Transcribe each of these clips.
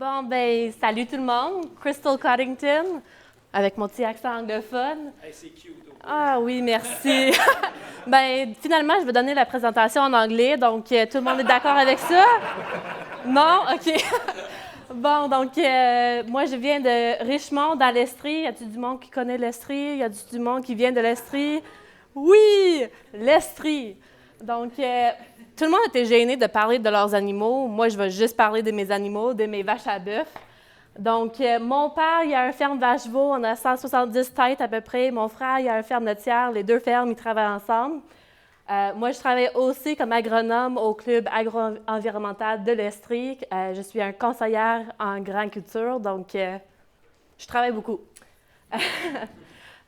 Bon, ben, salut tout le monde. Crystal Coddington, avec mon petit accent anglophone. Hey, c'est cute. Ah oui, merci. Ben, finalement, je vais donner la présentation en anglais, donc tout le monde est d'accord avec ça? Non? OK. Bon, donc, moi, je viens de Richmond, dans l'Estrie. Y a-t-il du monde qui connaît l'Estrie? Y a-t-il du monde qui vient de l'Estrie? Oui! L'Estrie! Donc, tout le monde était gêné de parler de leurs animaux. Moi, je vais juste parler de mes animaux, de mes vaches à bœuf. Donc, mon père, il a une ferme vache-veau, on a 170 têtes à peu près. Mon frère, il a une ferme laitière. Les deux fermes, ils travaillent ensemble. Moi, je travaille aussi comme agronome au club agro-environnemental de l'Estrie. Je suis un conseillère en grande culture, donc je travaille beaucoup.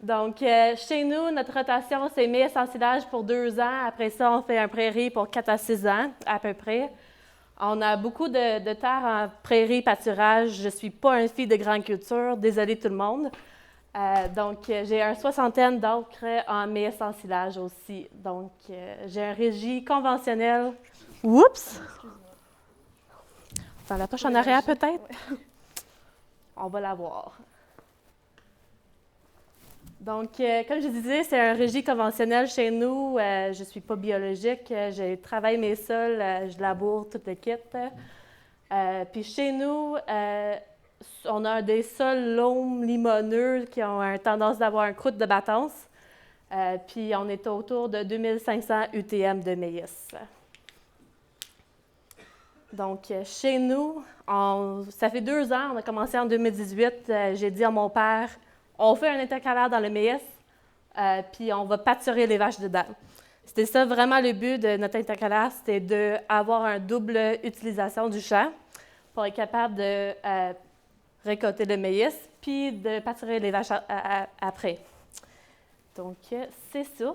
Donc, chez nous, notre rotation, c'est maïs en silage pour 2 ans. Après ça, on fait un prairie pour 4 à 6 ans, à peu près. On a beaucoup de terre en prairie, pâturage. Je ne suis pas une fille de grande culture, désolée tout le monde. Donc, j'ai une 60aine d'acres en maïs en silage aussi. Donc, j'ai un régime conventionnel. Oups! Dans la poche en arrière, peut-être? On va la voir. Donc, comme je disais, c'est un régime conventionnel chez nous. Je ne suis pas biologique. Je travaille mes sols, je laboure tout le kit. Puis chez nous, on a des sols loam limoneux qui ont tendance d'avoir un croûte de battance. Puis on est autour de 2500 UTM de maïs. Donc, chez nous, ça fait 2 ans, on a commencé en 2018. J'ai dit à mon père, on fait un intercalaire dans le maïs, puis on va pâturer les vaches dedans. C'était ça vraiment le but de notre intercalaire, c'était d'avoir une double utilisation du champ pour être capable de récolter le maïs, puis de pâturer les vaches après. Donc, c'est ça.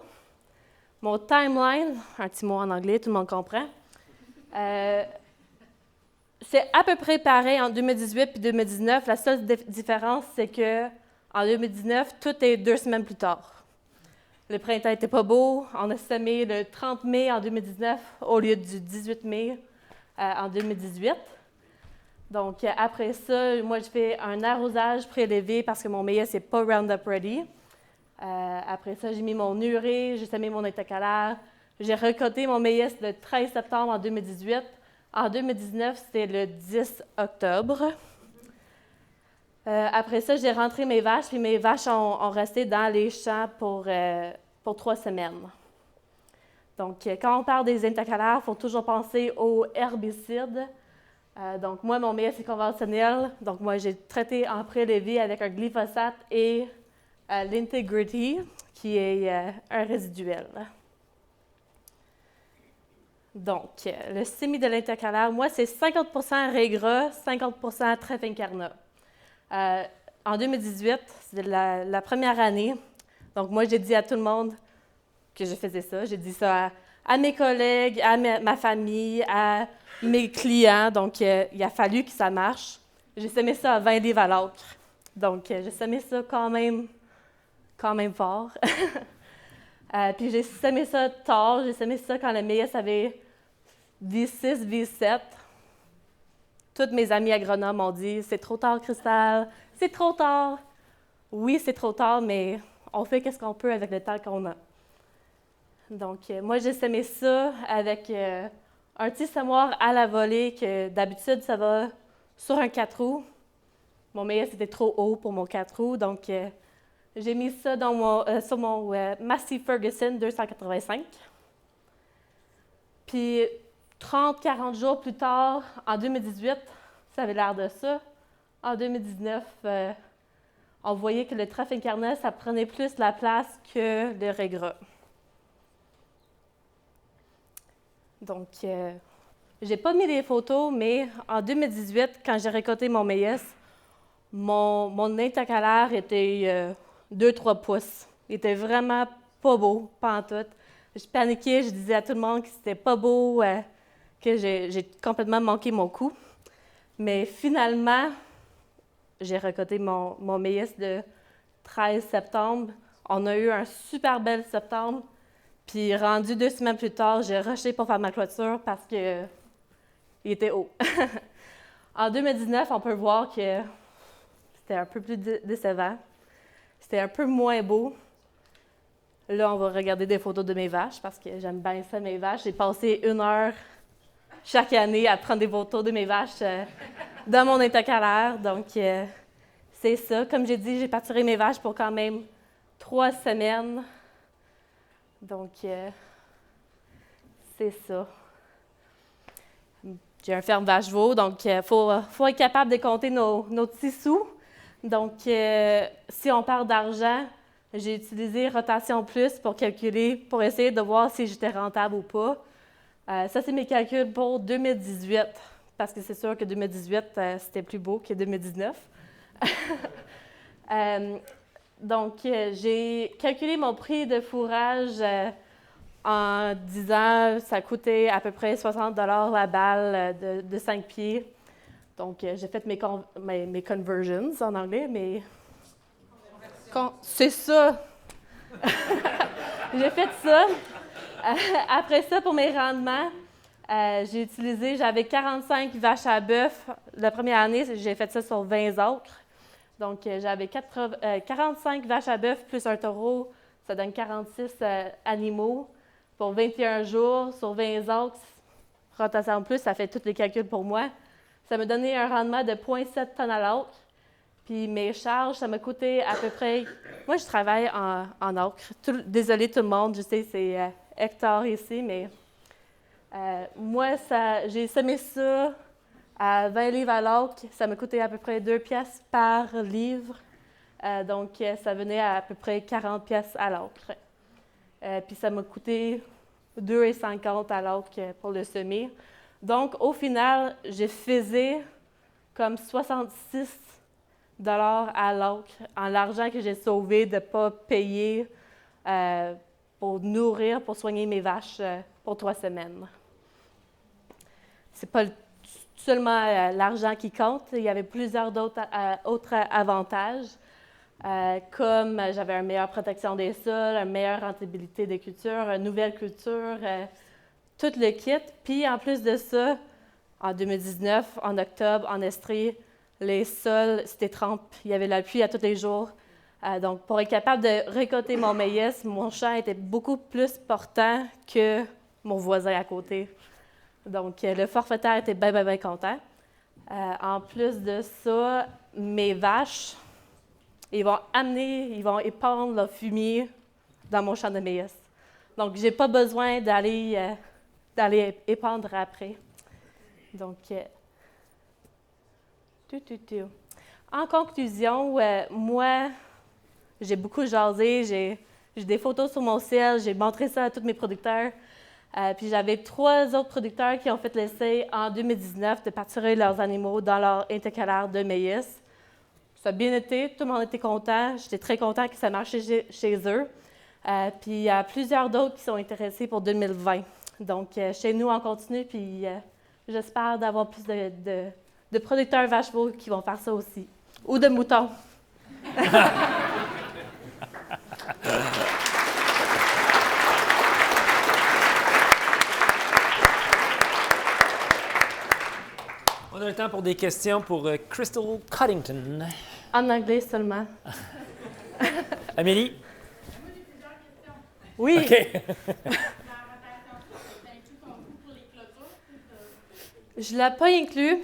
Mon timeline, un petit mot en anglais, tout le monde comprend. C'est à peu près pareil en 2018 puis 2019. La seule différence, c'est que en 2019, tout est 2 semaines plus tard. Le printemps n'était pas beau. On a semé le 30 mai en 2019 au lieu du 18 mai en 2018. Donc, après ça, moi, je fais un arrosage prélevé parce que mon maïs n'est pas Roundup Ready. Après ça, j'ai mis mon urée, j'ai semé mon intercalaire. J'ai récolté mon maïs le 13 septembre en 2018. En 2019, c'était le 10 octobre. Après ça, j'ai rentré mes vaches, puis mes vaches ont resté dans les champs pour 3 semaines. Donc, quand on parle des intercalaires, il faut toujours penser aux herbicides. Donc, moi, mon maïs est conventionnel. Donc, moi, j'ai traité en prélevé avec un glyphosate et l'Integrity, qui est un résiduel. Donc, le sémi de l'intercalaire, moi, c'est 50% raie gras, 50% trèfle incarnat. En 2018, c'est la première année. Donc, moi, j'ai dit à tout le monde que je faisais ça. J'ai dit ça à mes collègues, à ma famille, à mes clients. Donc, il a fallu que ça marche. J'ai semé ça à 20 livres à l'acre. Donc, j'ai semé ça quand même fort. Puis, j'ai semé ça tard. J'ai semé ça quand le maïs avait V6, V7. Toutes mes amis agronomes m'ont dit « C'est trop tard, Cristal, c'est trop tard. » Oui, c'est trop tard, mais on fait ce qu'on peut avec le temps qu'on a. Donc, moi, j'ai semé ça avec un petit semoir à la volée que d'habitude, ça va sur un 4 roues. Mon maïs était trop haut pour mon 4 roues, donc j'ai mis ça sur mon Massey Ferguson 285. Puis, 30-40 jours plus tard, en 2018, ça avait l'air de ça. En 2019, on voyait que le trèfle incarnat, ça prenait plus la place que le raie gras. Donc, j'ai pas mis les photos, mais en 2018, quand j'ai récolté mon maïs, mon intercalaire était 2-3 pouces. Il était vraiment pas beau, pas en tout. Je paniquais, je disais à tout le monde que c'était pas beau, que j'ai complètement manqué mon coup. Mais finalement, j'ai récolté mon maïs le 13 septembre. On a eu un super bel septembre. Puis rendu 2 semaines plus tard, j'ai rushé pour faire ma clôture parce qu'il était haut. En 2019, on peut voir que c'était un peu plus décevant. C'était un peu moins beau. Là, on va regarder des photos de mes vaches parce que j'aime bien ça, mes vaches. J'ai passé 1 heure chaque année à prendre des photos de mes vaches dans mon intercalaire. Donc, c'est ça. Comme j'ai dit, j'ai pâturé mes vaches pour quand même 3 semaines. Donc, c'est ça. J'ai un ferme vache-veau, donc il faut être capable de compter nos petits sous. Donc, si on parle d'argent, j'ai utilisé Rotation Plus pour calculer, pour essayer de voir si j'étais rentable ou pas. Ça, c'est mes calculs pour 2018, parce que c'est sûr que 2018, c'était plus beau que 2019. Donc, j'ai calculé mon prix de fourrage en disant ça coûtait à peu près 60 $ la balle de 5 pieds. Donc, j'ai fait mes conversions en anglais, mais c'est ça. J'ai fait ça. Après ça, pour mes rendements, j'avais 45 vaches à bœuf. La première année, j'ai fait ça sur 20 acres. Donc, j'avais 45 vaches à bœuf plus un taureau. Ça donne 46 animaux pour 21 jours sur 20 acres. Rotation en plus, ça fait tous les calculs pour moi. Ça me donnait un rendement de 0,7 tonnes à l'acre. Puis mes charges, ça m'a coûté à peu près... Moi, je travaille en acre. Désolée tout le monde, je sais, c'est hectares ici, mais moi, j'ai semé ça à 20 livres à l'acre. Ça m'a coûté à peu près 2 piastres par livre. Donc, ça venait à peu près 40 piastres à l'acre. Puis ça m'a coûté 2,50 à l'acre pour le semer. Donc, au final, je faisais comme 66 $ à l'acre en l'argent que j'ai sauvé de ne pas payer pour nourrir, pour soigner mes vaches pour 3 semaines. C'est pas seulement l'argent qui compte, il y avait plusieurs autres avantages, comme j'avais une meilleure protection des sols, une meilleure rentabilité des cultures, une nouvelle culture, tout le kit. Puis en plus de ça, en 2019, en octobre, en Estrie, les sols, c'était trempe. Il y avait la pluie à tous les jours. Donc, pour être capable de récolter mon maïs, mon champ était beaucoup plus portant que mon voisin à côté. Donc, le forfaitaire était bien, bien, bien content. En plus de ça, mes vaches, ils vont épandre leur fumier dans mon champ de maïs. Donc, je n'ai pas besoin d'aller épandre après. Donc, en conclusion, moi, j'ai beaucoup jasé, j'ai des photos sur mon cell, j'ai montré ça à tous mes producteurs. Puis j'avais 3 autres producteurs qui ont fait l'essai en 2019 de pâturer leurs animaux dans leur intercalaire de maïs. Ça a bien été, tout le monde était content. J'étais très content que ça marchait chez eux. Puis il y a plusieurs d'autres qui sont intéressés pour 2020. Donc, chez nous, on continue, puis j'espère d'avoir plus de producteurs vaches-veaux qui vont faire ça aussi. Ou de moutons. On a le temps pour des questions pour Crystal Cottington. En anglais seulement. Amélie? Moi, j'ai plusieurs questions. Oui. OK. Je ne l'ai pas inclus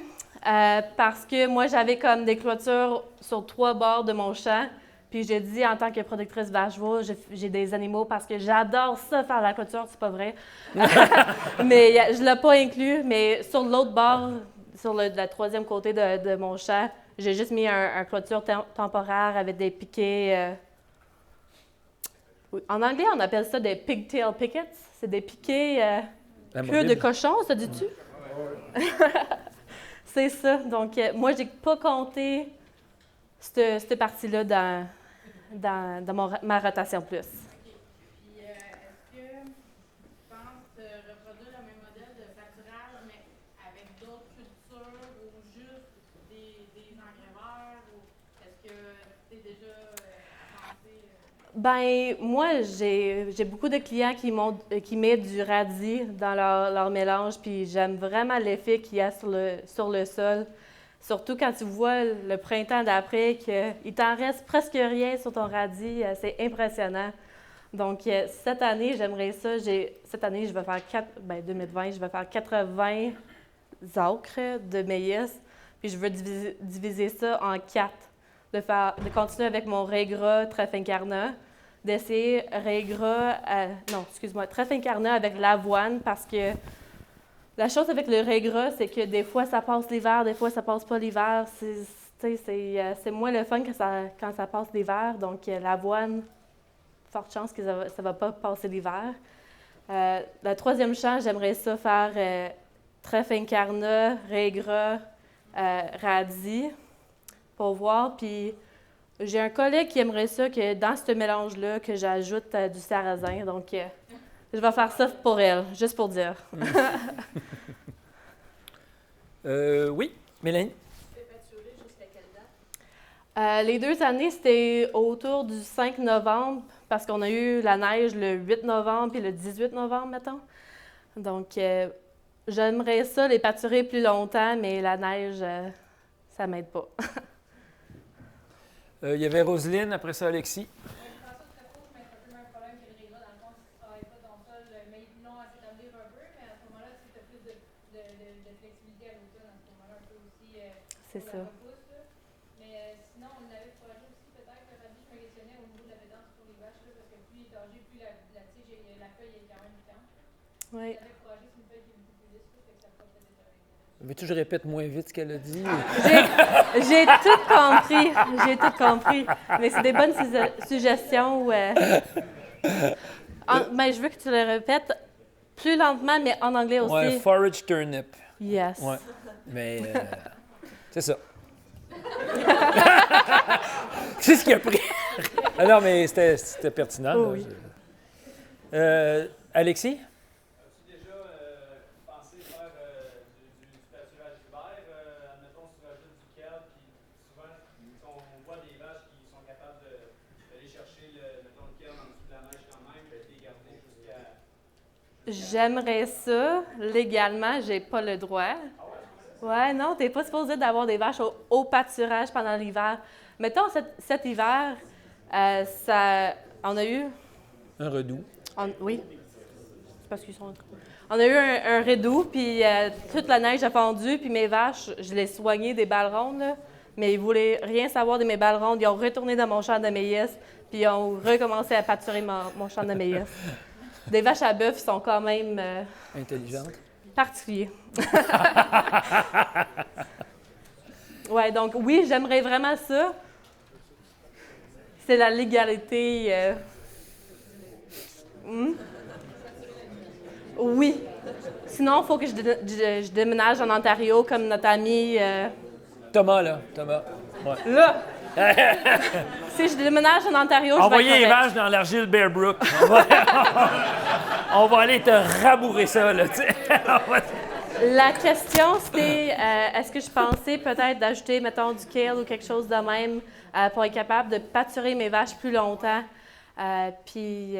parce que moi, j'avais comme des clôtures sur 3 bords de mon champ. Puis j'ai dit, en tant que productrice vache-veau, j'ai des animaux parce que j'adore ça, faire la clôture, c'est pas vrai. Mais je ne l'ai pas inclus. Mais sur l'autre bord, sur le 3e côté de mon champ, j'ai juste mis un clôture temporaire avec des piquets. En anglais, on appelle ça des pigtail pickets. C'est des piquets queue de cochon, ça dit-tu? C'est ça. Donc, moi, je n'ai pas compté cette partie-là dans ma rotation plus. Puis, est-ce que tu penses reproduire le même modèle de pâturage, mais avec d'autres cultures ou juste des engrais ou est-ce que tu es déjà avancé? Ben moi, j'ai beaucoup de clients qui mettent du radis dans leur mélange, puis j'aime vraiment l'effet qu'il y a sur le sol. Surtout quand tu vois le printemps d'après qu'il t'en reste presque rien sur ton radis, c'est impressionnant. Donc, cette année, j'aimerais ça. Cette année, je vais faire 2020, je vais faire 80 acres de maïs. Puis je veux diviser ça en 4. De continuer avec mon Régras Trafincarna, d'essayer Trafincarna avec l'avoine parce que la chose avec le Régras, c'est que des fois ça passe l'hiver, des fois ça passe pas l'hiver. C'est moins le fun quand ça passe l'hiver. Donc l'avoine, forte chance que ça va pas passer l'hiver. Le troisième champ, j'aimerais ça faire Trafincarna, Régras, radis. Pour voir. Puis j'ai un collègue qui aimerait ça que dans ce mélange-là, que j'ajoute du sarrasin. Donc, je vais faire ça pour elle, juste pour dire. Oui, Mélanie? Tu fais pâturer jusqu'à quelle date? Les 2 années, c'était autour du 5 novembre, parce qu'on a eu la neige le 8 novembre puis le 18 novembre, mettons. Donc, j'aimerais ça, les pâturer plus longtemps, mais la neige, ça m'aide pas. Il y avait Roselyne, après ça Alexis. François, très court, mais c'est un peu le même problème que le Régras. Dans le fond, si tu ne travailles pas ton sol, mais non à s'établir un peu, mais à ce moment-là, tu as plus de flexibilité à l'automne, à ce moment-là, un peu aussi C'est pour ça. la repousse. Là. Mais sinon, on avait foragé aussi peut-être le radis, je me questionnais au niveau de la pédance pour les vaches, là, parce que plus il est âgé, plus la tige, la feuille est quand même piquante. Oui. Tu avais foragé, c'est une feuille qui est beaucoup plus lisse, là, fait que ça pourrait peut-être être un Veux-tu que je répète moins vite ce qu'elle a dit? J'ai tout compris. J'ai tout compris. Mais c'est des bonnes suggestions. Je veux que tu le répètes plus lentement, mais en anglais aussi. Ouais, forage turnip. Yes. Ouais. Mais c'est ça. C'est ce qu'il a pris. Ah non, mais c'était pertinent. Oh, là. oui. Alexis? As-tu déjà pensé faire du pâturage d'hiver? Admettons, si tu rajoutes du kale, puis souvent, on voit des vaches qui sont capables d'aller chercher le kale en dessous de la neige quand même, puis de les garder jusqu'à... J'aimerais ça. Légalement, j'ai pas le droit. Ouais, non, t'es pas supposé d'avoir des vaches au pâturage pendant l'hiver. Mettons, cet hiver, on a eu... Un redout. Oui. C'est parce qu'ils sont... On a eu un redout, puis toute la neige a fondu, puis mes vaches, je les soignais des balles rondes, là, mais ils voulaient rien savoir de mes balles rondes. Ils ont retourné dans mon champ de maïs, puis ils ont recommencé à pâturer mon champ de maïs. Des vaches à bœuf sont quand même Intelligente. particuliers. Ouais, donc oui, j'aimerais vraiment ça. C'est la légalité. Oui. Sinon, il faut que je déménage en Ontario comme notre ami. Thomas, là. Thomas. Ouais. Là! Si je déménage en Ontario, je vais Envoyez être les correct. vaches dans l'argile Bear Brook. On va aller te rabourer ça, là, tu sais. La question, c'était est-ce que je pensais peut-être d'ajouter, mettons, du kale ou quelque chose de même pour être capable de pâturer mes vaches plus longtemps. Puis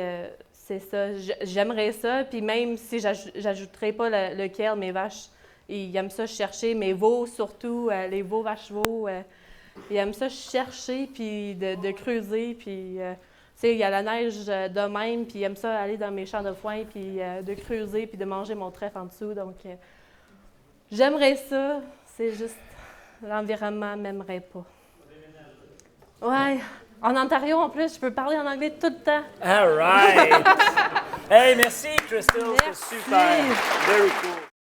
c'est ça, j'aimerais ça. Puis même si j'ajouterais pas le kale, mes vaches, ils aiment ça chercher. Mes veaux, surtout, les veaux, vaches veaux, ils aiment ça chercher puis de creuser. Puis tu sais, il y a la neige de même, puis ils aiment ça aller dans mes champs de foin puis de creuser puis de manger mon trèfle en dessous. Donc j'aimerais ça, c'est juste l'environnement m'aimerait pas. Ouais. En Ontario, en plus, je peux parler en anglais tout le temps. All right. Hey, merci, Crystal. Merci. C'est super. Very cool.